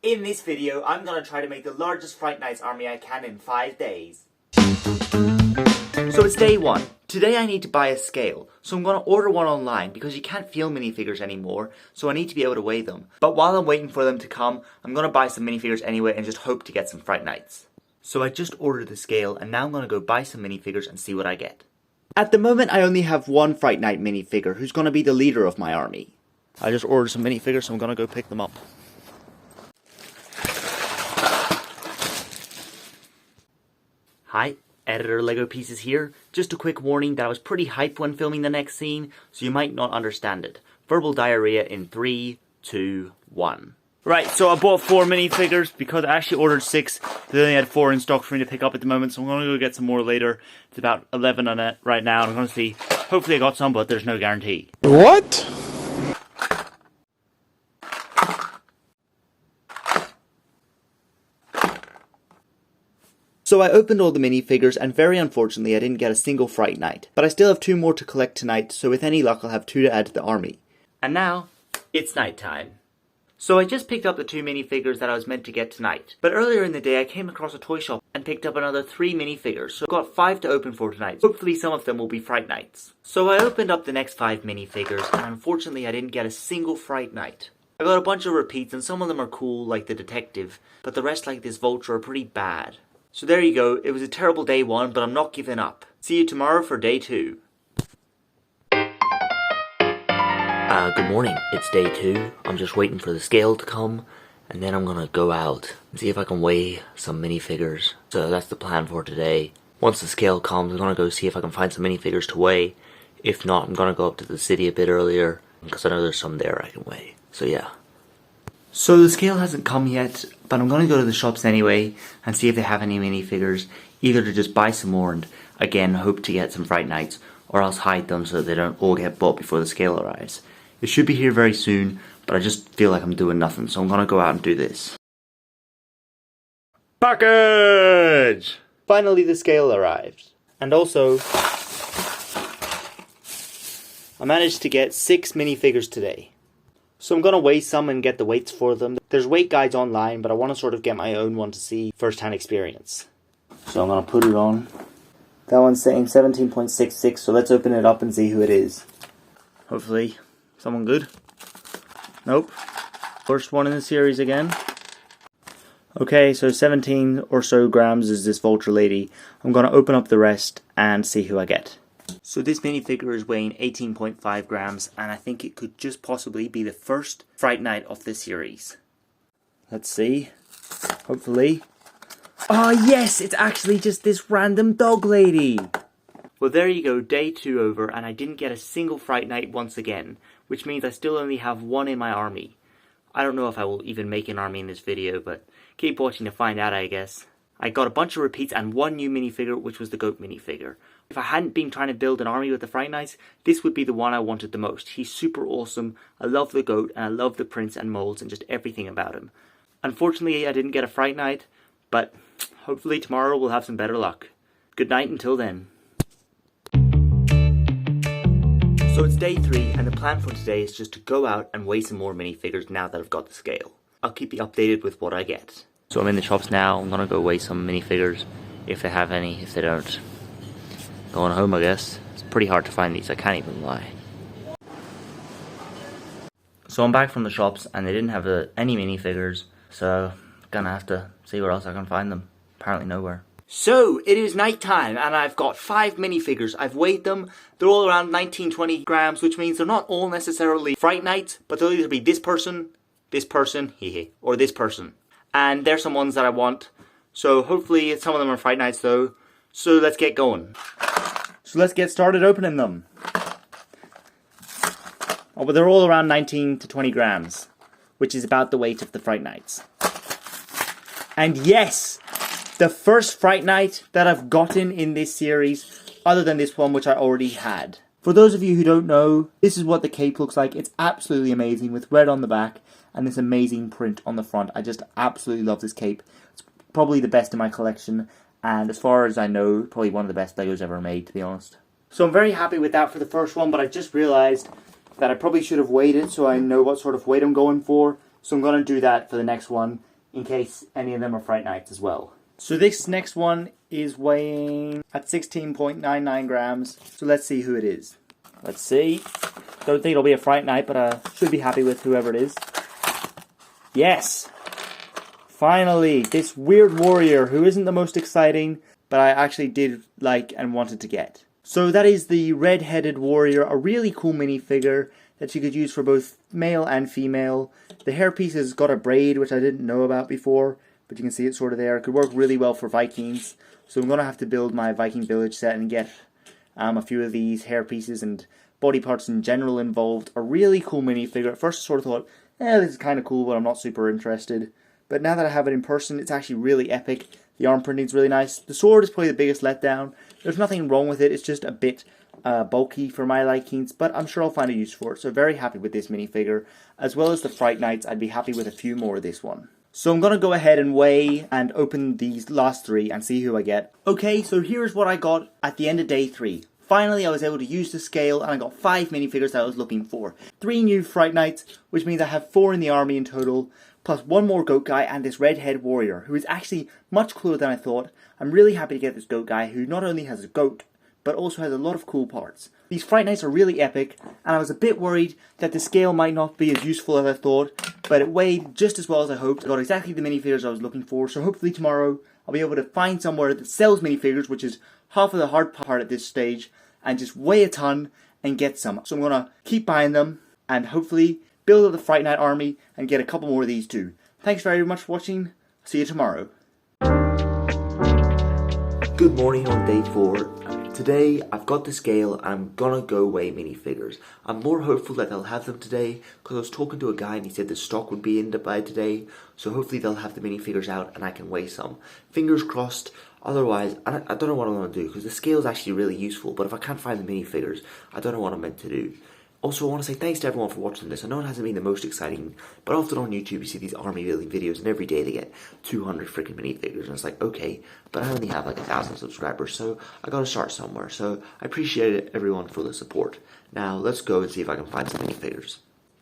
In this video, I'm going to try to make the largest Fright Knight's army I can in 5 days. So it's day 1. Today I need to buy a scale, so I'm going to order one online because you can't feel minifigures anymore, so I need to be able to weigh them. But while I'm waiting for them to come, I'm going to buy some minifigures anyway and just hope to get some Fright Knights. So I just ordered the scale and now I'm going to go buy some minifigures and see what I get. At the moment I only have one Fright Knight minifigure who's going to be the leader of my army. I just ordered some minifigures, so I'm going to go pick them up. Hi, Editor LEGO Pieces here. Just a quick warning that I was pretty hyped when filming the next scene, so you might not understand it. Verbal diarrhea in 3, 2, 1. Right, so I bought 4 minifigures because I actually ordered 6. They only had 4 in stock for me to pick up at the moment, so I'm going to go get some more later. It's about 11 on it right now, and I'm going to see. Hopefully I got some, but there's no guarantee. What? So I opened all the minifigures and very unfortunately I didn't get a single Fright Knight. But I still have 2 more to collect tonight, so with any luck I'll have 2 to add to the army. And now, it's night time. So I just picked up the 2 minifigures that I was meant to get tonight. But earlier in the day I came across a toy shop and picked up another 3 minifigures, so I've got 5 to open for tonight. Hopefully some of them will be Fright Knights. So I opened up the next 5 minifigures and unfortunately I didn't get a single Fright Knight. I got a bunch of repeats and some of them are cool like the detective, but the rest like this vulture are pretty bad. So there you go, it was a terrible day 1, but I'm not giving up. See you tomorrow for day 2. Good morning, it's day 2. I'm just waiting for the scale to come, and then I'm gonna go out and see if I can weigh some minifigures. So that's the plan for today. Once the scale comes, I'm gonna go see if I can find some minifigures to weigh. If not, I'm gonna go up to the city a bit earlier, because I know there's some there I can weigh. So yeah. So the scale hasn't come yet, but I'm going to go to the shops anyway and see if they have any minifigures, either to just buy some more and again hope to get some Fright Knights, or else hide them so that they don't all get bought before the scale arrives. It should be here very soon, but I just feel like I'm doing nothing, so I'm going to go out and do this. Package! Finally the scale arrived. And also, I managed to get 6 minifigures today. So I'm going to weigh some and get the weights for them. There's weight guides online, but I want to sort of get my own one to see first-hand experience. So I'm going to put it on. That one's saying 17.66, so let's open it up and see who it is. Hopefully, someone good. Nope. First one in the series again. Okay, so 17 or so grams is this vulture lady. I'm going to open up the rest and see who I get. So this minifigure is weighing 18.5 grams, and I think it could just possibly be the first Fright Knight of this series. Let's see. Hopefully. Oh yes, it's actually just this random dog lady. Well there you go, day 2 over, and I didn't get a single Fright Knight once again, which means I still only have 1 in my army. I don't know if I will even make an army in this video, but keep watching to find out I guess. I got a bunch of repeats and 1 new minifigure, which was the goat minifigure. If I hadn't been trying to build an army with the Fright Knights, this would be the one I wanted the most. He's super awesome, I love the goat, and I love the prince and molds and just everything about him. Unfortunately, I didn't get a Fright Knight, but hopefully tomorrow we'll have some better luck. Good night until then. So it's day 3, and the plan for today is just to go out and weigh some more minifigures now that I've got the scale. I'll keep you updated with what I get. So I'm in the shops now, I'm gonna go weigh some minifigures, if they have any. If they don't, going home I guess. It's pretty hard to find these, I can't even lie. So I'm back from the shops and they didn't have any minifigures, so I'm gonna have to see where else I can find them. Apparently nowhere. So it is night time and I've got 5 minifigures. I've weighed them, they're all around 19-20 grams, which means they're not all necessarily Fright Knights, but they'll either be this person, or this person. And there's some ones that I want. So hopefully some of them are Fright Knights though. So let's get going. So let's get started opening them. Oh, but they're all around 19 to 20 grams. Which is about the weight of the Fright Knights. And yes! The first Fright Knight that I've gotten in this series. Other than this one which I already had. For those of you who don't know, this is what the cape looks like. It's absolutely amazing with red on the back. And this amazing print on the front. I just absolutely love this cape. It's probably the best in my collection, and as far as I know, probably one of the best Legos ever made, to be honest. So I'm very happy with that for the first one, but I just realised that I probably should have weighed it so I know what sort of weight I'm going for. So I'm going to do that for the next one, in case any of them are Fright Knights as well. So this next one is weighing at 16.99 grams. So let's see who it is. Let's see. Don't think it'll be a Fright Knight, but I should be happy with whoever it is. Yes! Finally, this weird warrior who isn't the most exciting, but I actually did like and wanted to get. So that is the red-headed warrior, a really cool minifigure that you could use for both male and female. The hairpiece has got a braid, which I didn't know about before, but you can see it sort of there. It could work really well for Vikings, so I'm going to have to build my Viking village set and get a few of these hairpieces and body parts in general involved. A really cool minifigure. At first I sort of thought, this is kind of cool, but I'm not super interested. But now that I have it in person, it's actually really epic. The arm printing is really nice. The sword is probably the biggest letdown. There's nothing wrong with it. It's just a bit bulky for my likings, but I'm sure I'll find a use for it. So very happy with this minifigure. As well as the Fright Knights, I'd be happy with a few more of this one. So I'm going to go ahead and weigh and open these last three and see who I get. Okay, so here's what I got at the end of day 3. Finally, I was able to use the scale and I got 5 minifigures that I was looking for. 3 new Fright Knights, which means I have 4 in the army in total, plus 1 more goat guy and this red-head warrior, who is actually much cooler than I thought. I'm really happy to get this goat guy, who not only has a goat, but also has a lot of cool parts. These Fright Knights are really epic, and I was a bit worried that the scale might not be as useful as I thought, but it weighed just as well as I hoped. I got exactly the minifigures I was looking for, so hopefully tomorrow I'll be able to find somewhere that sells minifigures, which is half of the hard part at this stage, and just weigh a ton and get some. So I'm going to keep buying them, and hopefully build up the Fright Knight army and get a couple more of these too. Thanks very much for watching. See you tomorrow. Good morning on day 4. Today I've got the scale and I'm gonna go weigh minifigures. I'm more hopeful that they'll have them today because I was talking to a guy and he said the stock would be in by today, so hopefully they'll have the minifigures out and I can weigh some. Fingers crossed. Otherwise, I don't know what I'm going to do because the scale is actually really useful, but if I can't find the minifigures, I don't know what I'm meant to do. Also, I want to say thanks to everyone for watching this. I know it hasn't been the most exciting, but often on YouTube you see these army building videos and every day they get 200 freaking minifigures and it's like, okay, but I only have like 1,000 subscribers, so I gotta start somewhere. So I appreciate everyone for the support. Now, let's go and see if I can find some minifigures.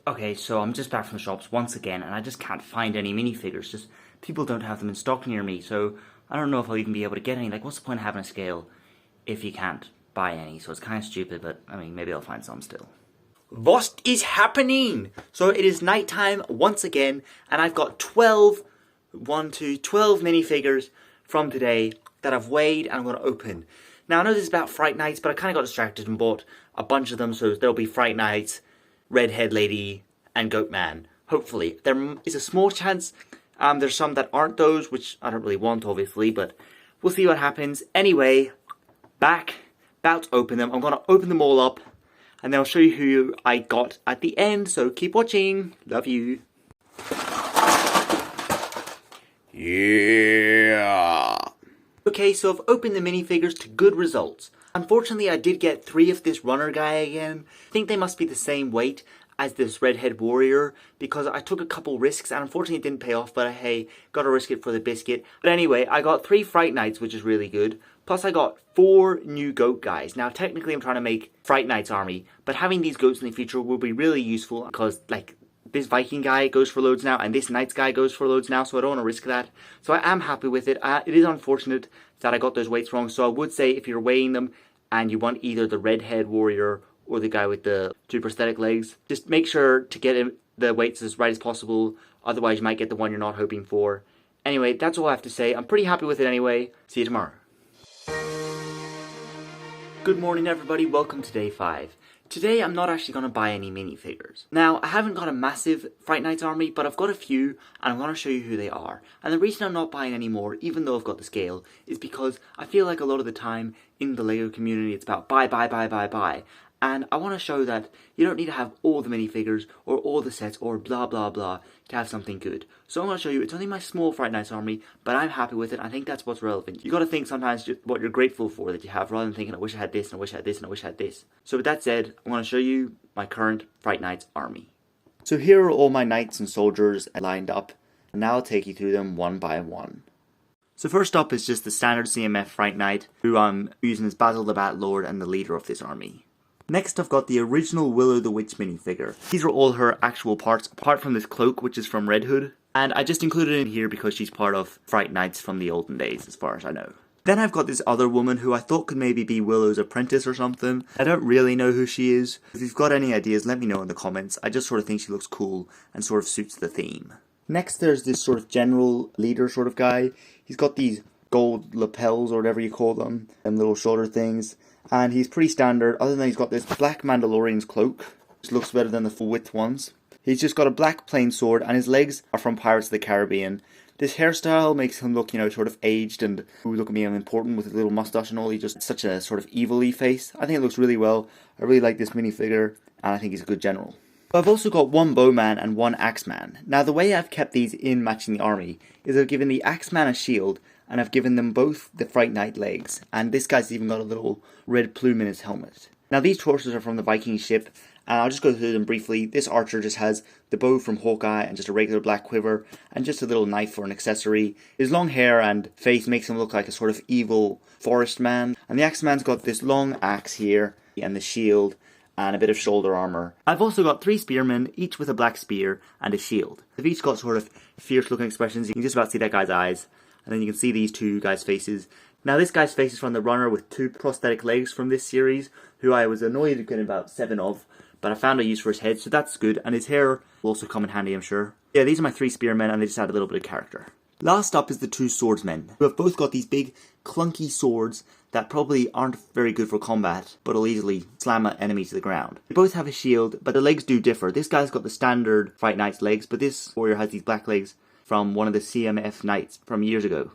Okay, so I'm just back from the shops once again and I just can't find any minifigures. Just people don't have them in stock near me, so I don't know if I'll even be able to get any. Like, what's the point of having a scale if you can't buy any? So it's kind of stupid, but I mean, maybe I'll find some still. What is happening? So it is nighttime once again, and I've got 12 minifigures from today that I've weighed and I'm going to open. Now I know this is about Fright Knights, but I kind of got distracted and bought a bunch of them, so there'll be Fright Knights, Redhead Lady, and Goat Man. Hopefully. There is a small chance there's some that aren't those, which I don't really want obviously, but we'll see what happens. Anyway, about to open them. I'm going to open them all up. And then I'll show you who I got at the end, so keep watching. Love you. Yeah. Okay, so I've opened the minifigures to good results. Unfortunately, I did get 3 of this runner guy again. I think they must be the same weight as this redhead warrior, because I took a couple risks and unfortunately it didn't pay off, but hey, gotta risk it for the biscuit. But anyway, I got 3 Fright Knights, which is really good. Plus I got 4 new goat guys. Now technically I'm trying to make Fright Knight's army, but having these goats in the future will be really useful because like this Viking guy goes for loads now and this Knights guy goes for loads now, so I don't want to risk that. So I am happy with it. It is unfortunate that I got those weights wrong, so I would say if you're weighing them and you want either the redhead warrior or the guy with the 2 prosthetic legs, just make sure to get the weights as right as possible, otherwise you might get the one you're not hoping for. Anyway, that's all I have to say. I'm pretty happy with it anyway. See you tomorrow. Good morning everybody, welcome to day 5. Today I'm not actually going to buy any minifigures. Now, I haven't got a massive Fright Knights army, but I've got a few, and I'm going to show you who they are. And the reason I'm not buying any more, even though I've got the scale, is because I feel like a lot of the time in the LEGO community it's about buy. And I want to show that you don't need to have all the minifigures or all the sets or blah blah blah to have something good. So I'm going to show you, it's only my small Fright Knights army, but I'm happy with it. I think that's what's relevant. You got to think sometimes what you're grateful for that you have, rather than thinking I wish I had this and I wish I had this and I wish I had this. So with that said, I'm going to show you my current Fright Knights army. So here are all my knights and soldiers lined up, and now I'll take you through them one by one. So first up is just the standard CMF Fright Knight, who I'm using as Basil the Bat Lord and the leader of this army. Next I've got the original Willow the Witch minifigure. These are all her actual parts, apart from this cloak which is from Red Hood. And I just included it in here because she's part of Fright Knights from the olden days, as far as I know. Then I've got this other woman who I thought could maybe be Willow's apprentice or something. I don't really know who she is. If you've got any ideas, let me know in the comments. I just sort of think she looks cool and sort of suits the theme. Next there's this sort of general leader sort of guy. He's got these gold lapels or whatever you call them, and little shoulder things. And he's pretty standard, other than he's got this black Mandalorian's cloak, which looks better than the full width ones. He's just got a black plain sword, and his legs are from Pirates of the Caribbean. This hairstyle makes him look, sort of aged and, ooh, look at me, I'm important with a little mustache and all. He's just such a sort of evil-y face. I think it looks really well. I really like this minifigure, and I think he's a good general. I've also got one bowman and one axeman. Now the way I've kept these in matching the army is I've given the axeman a shield, and I've given them both the Fright Knight legs, and this guy's even got a little red plume in his helmet. Now these torsos are from the Viking ship, and I'll just go through them briefly. This archer just has the bow from Hawkeye and just a regular black quiver and just a little knife for an accessory. His long hair and face makes him look like a sort of evil forest man. And the axeman's got this long axe here and the shield and a bit of shoulder armor. I've also got 3 spearmen, each with a black spear and a shield. They've each got sort of fierce looking expressions. You can just about see that guy's eyes. And then you can see these 2 guys' faces. Now this guy's face is from the runner with 2 prosthetic legs from this series, who I was annoyed at getting about 7 of. But I found a use for his head, so that's good, and his hair will also come in handy, I'm sure. Yeah, these are my 3 spearmen, and they just add a little bit of character. Last up is the 2 swordsmen, who have both got these big, clunky swords that probably aren't very good for combat, but will easily slam an enemy to the ground. They both have a shield, but the legs do differ. This guy's got the standard Fright Knight's legs, but this warrior has these black legs from one of the CMF Knights from years ago.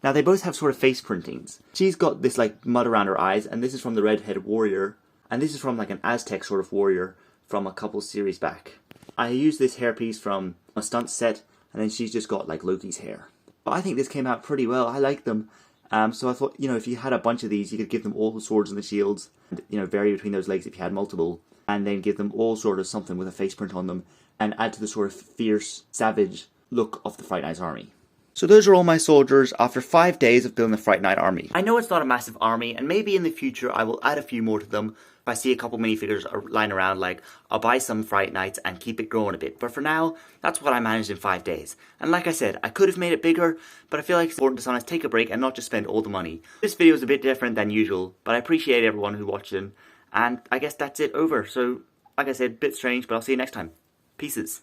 Now, they both have sort of face printings. She's got this, mud around her eyes, and this is from the Red-Headed Warrior. And this is from an Aztec sort of warrior from a couple series back. I used this hairpiece from a stunt set, and then she's just got Loki's hair. But I think this came out pretty well. I like them. So I thought, if you had a bunch of these, you could give them all the swords and the shields, and, vary between those legs if you had multiple, and then give them all sort of something with a face print on them, and add to the sort of fierce, savage look of the Fright Knight's army. So those are all my soldiers after 5 days of building the Fright Knight army. I know it's not a massive army, and maybe in the future I will add a few more to them. If I see a couple minifigures lying around, I'll buy some Fright Knights and keep it growing a bit. But for now, that's what I managed in 5 days. And like I said, I could have made it bigger, but I feel like it's important to sometimes take a break and not just spend all the money. This video is a bit different than usual, but I appreciate everyone who watched it. And I guess that's it over. So, like I said, a bit strange, but I'll see you next time. Pieces.